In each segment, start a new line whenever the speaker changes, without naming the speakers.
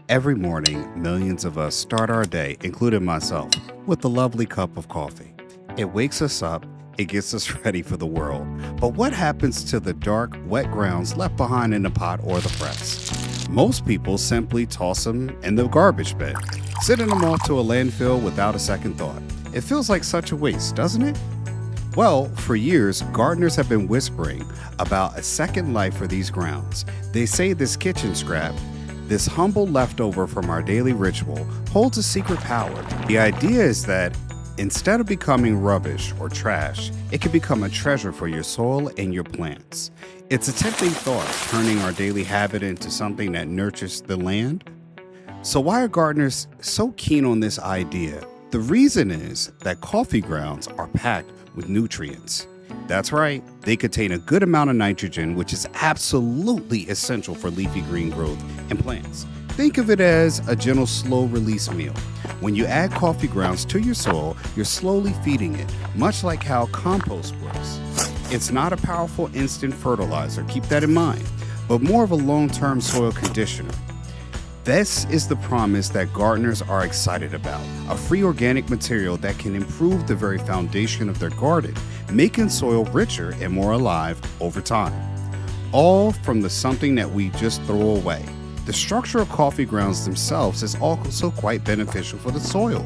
Every morning, millions of us start our day, including myself, with a lovely cup of coffee. It wakes us up, it gets us ready for the world. But what happens to the dark, wet grounds left behind in the pot or the press? Most people simply toss them in the garbage bin, sending them off to a landfill without a second thought. It feels like such a waste, doesn't it? Well, for years, gardeners have been whispering about a second life for these grounds. They say this kitchen scrap, this humble leftover from our daily ritual, holds a secret power. The idea is that instead of becoming rubbish or trash, it can become a treasure for your soil and your plants. It's a tempting thought, turning our daily habit into something that nurtures the land. So why are gardeners so keen on this idea? The reason is that coffee grounds are packed with nutrients. That's right, they contain a good amount of nitrogen, which is absolutely essential for leafy green growth in plants. Think of it as a gentle, slow release meal. When you add coffee grounds to your soil, you're slowly feeding it, much like how compost works. It's not a powerful instant fertilizer, keep that in mind, but more of a long-term soil conditioner. This is the promise that gardeners are excited about, a free organic material that can improve the very foundation of their garden, making soil richer and more alive over time. All from the something that we just throw away. The structure of coffee grounds themselves is also quite beneficial for the soil.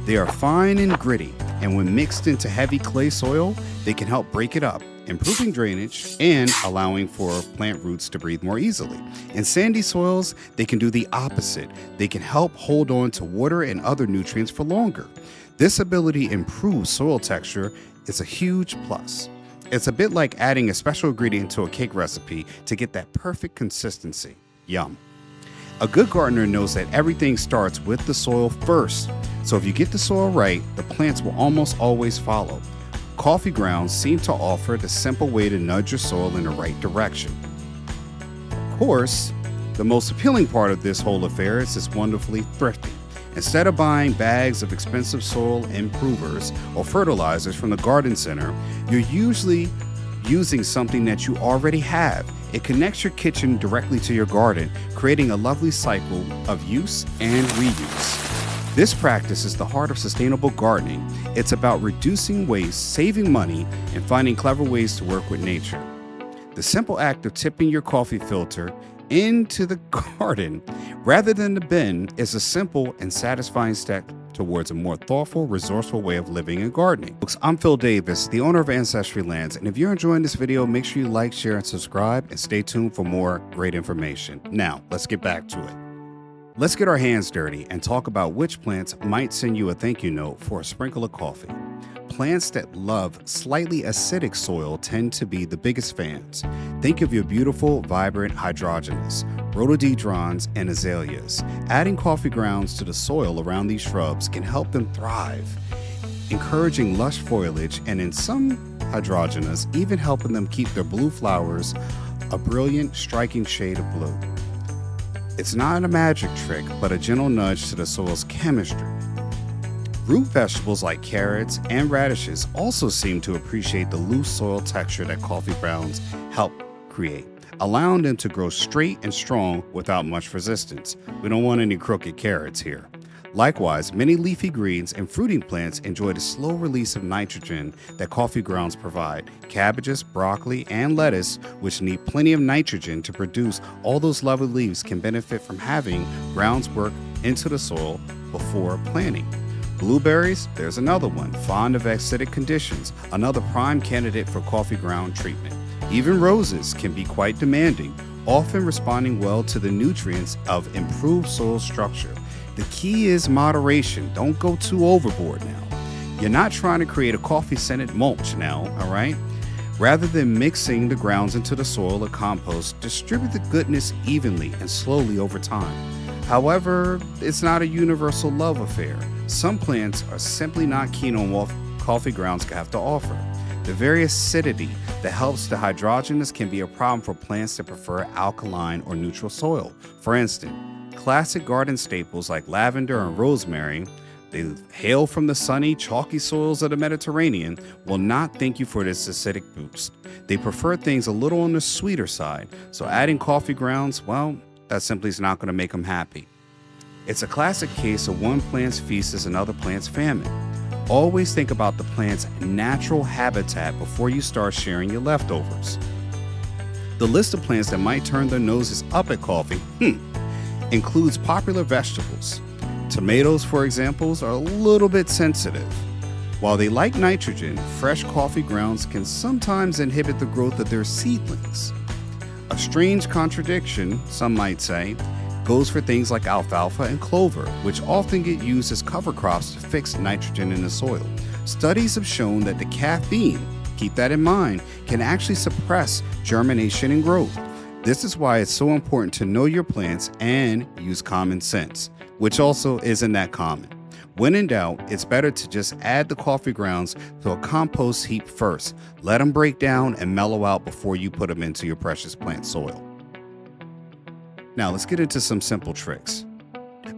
They are fine and gritty, and when mixed into heavy clay soil, they can help break it up, improving drainage and allowing for plant roots to breathe more easily. In sandy soils, they can do the opposite. They can help hold on to water and other nutrients for longer. This ability improves soil texture is a huge plus. It's a bit like adding a special ingredient to a cake recipe to get that perfect consistency. Yum. A good gardener knows that everything starts with the soil first. So if you get the soil right, the plants will almost always follow. Coffee grounds seem to offer the simple way to nudge your soil in the right direction. Of course, the most appealing part of this whole affair is it's wonderfully thrifty. Instead of buying bags of expensive soil improvers or fertilizers from the garden center, you're usually using something that you already have. It connects your kitchen directly to your garden, creating a lovely cycle of use and reuse. This practice is the heart of sustainable gardening. It's about reducing waste, saving money, and finding clever ways to work with nature. The simple act of tipping your coffee filter into the garden rather than the bin is a simple and satisfying step towards a more thoughtful, resourceful way of living and gardening. Folks, I'm Phil Davis, the owner of Ancestry Lands, and if you're enjoying this video, make sure you like, share, and subscribe, and stay tuned for more great information. Now, let's get back to it. Let's get our hands dirty and talk about which plants might send you a thank you note for a sprinkle of coffee. Plants that love slightly acidic soil tend to be the biggest fans. Think of your beautiful, vibrant hydrogenas, rhododendrons, and azaleas. Adding coffee grounds to the soil around these shrubs can help them thrive, encouraging lush foliage, and in some hydrogenas, even helping them keep their blue flowers a brilliant, striking shade of blue. It's not a magic trick, but a gentle nudge to the soil's chemistry. Root vegetables like carrots and radishes also seem to appreciate the loose soil texture that coffee grounds help create, allowing them to grow straight and strong without much resistance. We don't want any crooked carrots here. Likewise, many leafy greens and fruiting plants enjoy the slow release of nitrogen that coffee grounds provide. Cabbages, broccoli, and lettuce, which need plenty of nitrogen to produce all those lovely leaves, can benefit from having grounds work into the soil before planting. Blueberries, there's another one, fond of acidic conditions, another prime candidate for coffee ground treatment. Even roses can be quite demanding, often responding well to the nutrients of improved soil structure. The key is moderation. Don't go too overboard now. You're not trying to create a coffee-scented mulch now, all right? Rather than mixing the grounds into the soil or compost, distribute the goodness evenly and slowly over time. However, it's not a universal love affair. Some plants are simply not keen on what coffee grounds have to offer. The very acidity that helps the hydrogenas can be a problem for plants that prefer alkaline or neutral soil. For instance, classic garden staples like lavender and rosemary, they hail from the sunny, chalky soils of the Mediterranean, will not thank you for this acidic boost. They prefer things a little on the sweeter side, so adding coffee grounds, well, that simply is not going to make them happy. It's a classic case of one plant's feast is another plant's famine. Always think about the plant's natural habitat before you start sharing your leftovers. The list of plants that might turn their noses up at coffee includes popular vegetables. Tomatoes, for example, are a little bit sensitive. While they like nitrogen, fresh coffee grounds can sometimes inhibit the growth of their seedlings. A strange contradiction, some might say, goes for things like alfalfa and clover, which often get used as cover crops to fix nitrogen in the soil. Studies have shown that the caffeine, keep that in mind, can actually suppress germination and growth. This is why it's so important to know your plants and use common sense, which also isn't that common. When in doubt, it's better to just add the coffee grounds to a compost heap first. Let them break down and mellow out before you put them into your precious plant soil. Now let's get into some simple tricks.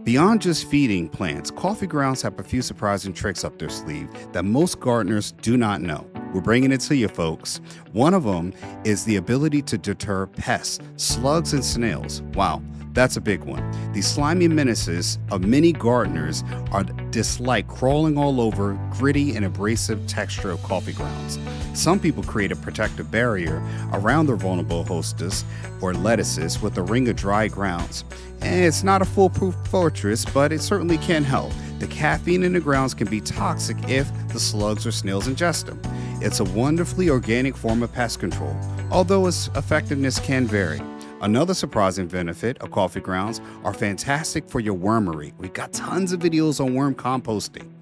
Beyond just feeding plants, coffee grounds have a few surprising tricks up their sleeve that most gardeners do not know. We're bringing it to you, folks. One of them is the ability to deter pests, slugs, and snails. Wow, that's a big one. These slimy menaces of many gardeners are dislike crawling all over gritty and abrasive texture of coffee grounds. Some people create a protective barrier around their vulnerable hostas or lettuces with a ring of dry grounds. And it's not a foolproof fortress, but it certainly can help. The caffeine in the grounds can be toxic if the slugs or snails ingest them. It's a wonderfully organic form of pest control, although its effectiveness can vary. Another surprising benefit of coffee grounds are fantastic for your wormery. We've got tons of videos on worm composting.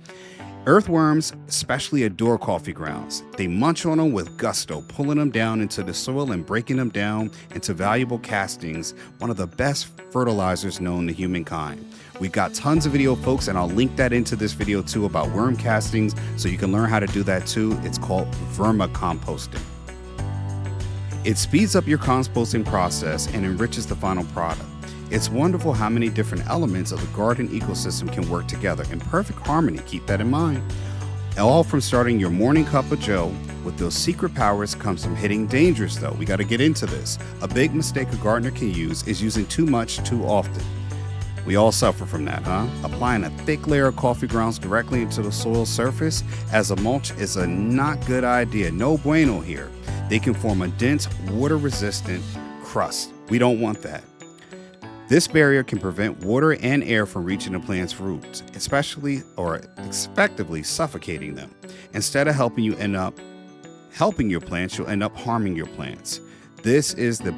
Earthworms especially adore coffee grounds. They munch on them with gusto, pulling them down into the soil and breaking them down into valuable castings, one of the best fertilizers known to humankind. We've got tons of video, folks, and I'll link that into this video too about worm castings so you can learn how to do that too. It's called vermicomposting. It speeds up your composting process and enriches the final product. It's wonderful how many different elements of the garden ecosystem can work together in perfect harmony. Keep that in mind. All from starting your morning cup of joe. With those secret powers comes some hitting dangers, though. We got to get into this. A big mistake a gardener can use is using too much too often. We all suffer from that, huh? Applying a thick layer of coffee grounds directly into the soil surface as a mulch is a not good idea. No bueno here. They can form a dense, water-resistant crust. We don't want that. This barrier can prevent water and air from reaching the plant's roots, especially or effectively suffocating them. Instead of helping your plants, you'll end up harming your plants. This is the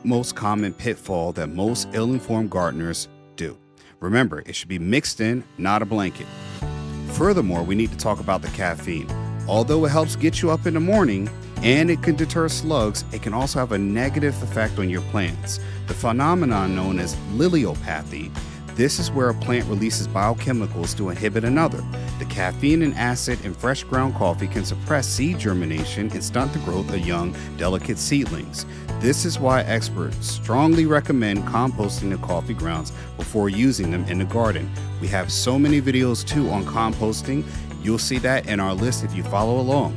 most common pitfall that most ill-informed gardeners do. Remember, it should be mixed in, not a blanket. Furthermore, we need to talk about the caffeine. Although it helps get you up in the morning and it can deter slugs, it can also have a negative effect on your plants. The phenomenon known as liliopathy, this is where a plant releases biochemicals to inhibit another. The caffeine and acid in fresh ground coffee can suppress seed germination and stunt the growth of young, delicate seedlings. This is why experts strongly recommend composting the coffee grounds before using them in the garden. We have so many videos too on composting. You'll see that in our list if you follow along.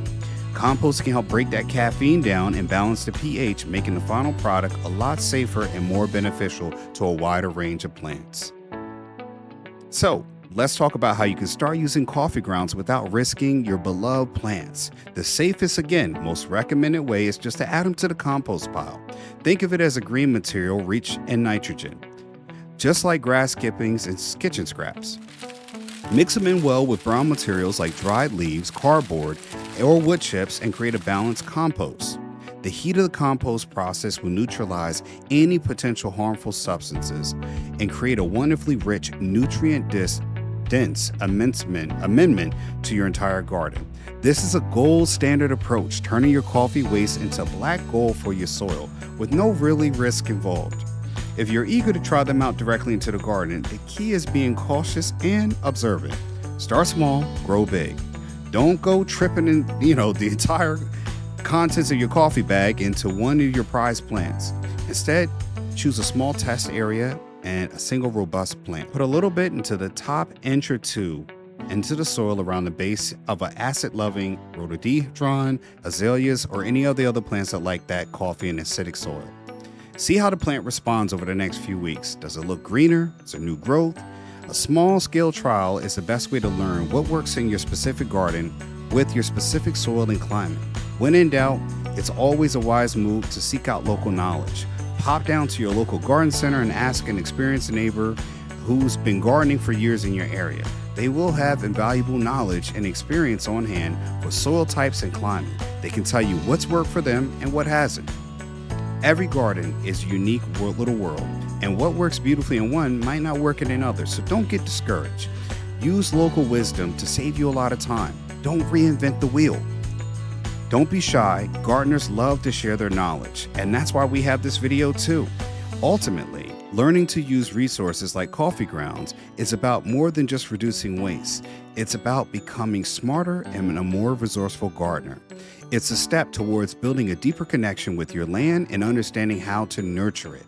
Compost can help break that caffeine down and balance the pH, making the final product a lot safer and more beneficial to a wider range of plants. So, let's talk about how you can start using coffee grounds without risking your beloved plants. The safest, again, most recommended way is just to add them to the compost pile. Think of it as a green material rich in nitrogen, just like grass clippings and kitchen scraps. Mix them in well with brown materials like dried leaves, cardboard, or wood chips and create a balanced compost. The heat of the compost process will neutralize any potential harmful substances and create a wonderfully rich, nutrient-dense amendment to your entire garden. This is a gold standard approach, turning your coffee waste into black gold for your soil with no really risk involved. If you're eager to try them out directly into the garden, the key is being cautious and observant. Start small, grow big. Don't go tripping in, the entire contents of your coffee bag into one of your prized plants. Instead, choose a small test area and a single robust plant. Put a little bit into the top inch or two into the soil around the base of an acid-loving rhododendron, azaleas, or any of the other plants that like that coffee and acidic soil. See how the plant responds over the next few weeks. Does it look greener? Is there new growth? A small-scale trial is the best way to learn what works in your specific garden with your specific soil and climate. When in doubt, it's always a wise move to seek out local knowledge. Pop down to your local garden center and ask an experienced neighbor who's been gardening for years in your area. They will have invaluable knowledge and experience on hand for soil types and climate. They can tell you what's worked for them and what hasn't. Every garden is a unique little world, and what works beautifully in one might not work in another, so don't get discouraged. Use local wisdom to save you a lot of time. Don't reinvent the wheel. Don't be shy. Gardeners love to share their knowledge, and that's why we have this video too. Ultimately, learning to use resources like coffee grounds is about more than just reducing waste. It's about becoming smarter and a more resourceful gardener. It's a step towards building a deeper connection with your land and understanding how to nurture it.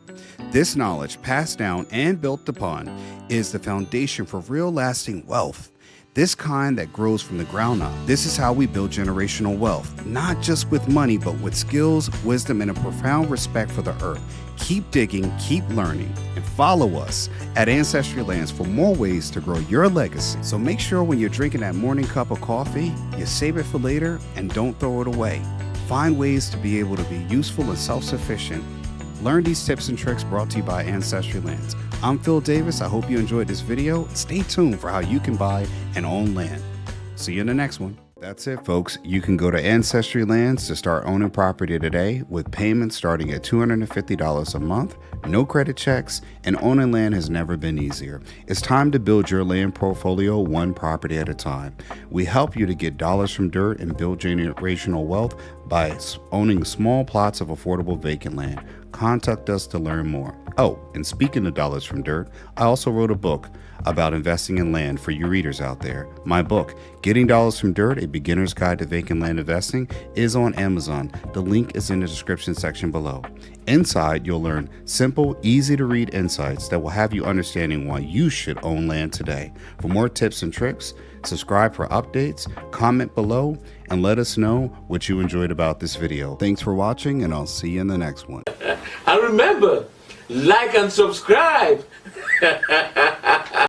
This knowledge, passed down and built upon, is the foundation for real lasting wealth. This kind that grows from the ground up. This is how we build generational wealth, not just with money, but with skills, wisdom, and a profound respect for the earth. Keep digging, keep learning, and follow us at Ancestry Lands for more ways to grow your legacy. So make sure when you're drinking that morning cup of coffee, you save it for later and don't throw it away. Find ways to be able to be useful and self-sufficient. Learn these tips and tricks brought to you by Ancestry Lands. I'm Phil Davis. I hope you enjoyed this video. Stay tuned for how you can buy and own land. See you in the next one. That's it, folks. You can go to Ancestry Lands to start owning property today with payments starting at $250 a month, no credit checks, and owning land has never been easier. It's time to build your land portfolio one property at a time. We help you to get dollars from dirt and build generational wealth by owning small plots of affordable vacant land. Contact us to learn more. Oh, and speaking of dollars from dirt, I also wrote a book about investing in land for you readers out there. My book, Getting Dollars from Dirt, A Beginner's Guide to Vacant Land Investing, is on Amazon. The link is in the description section below. Inside, you'll learn simple, easy to read insights that will have you understanding why you should own land today. For more tips and tricks, subscribe for updates, comment below, and let us know what you enjoyed about this video. Thanks for watching, and I'll see you in the next one.
And remember, like and subscribe.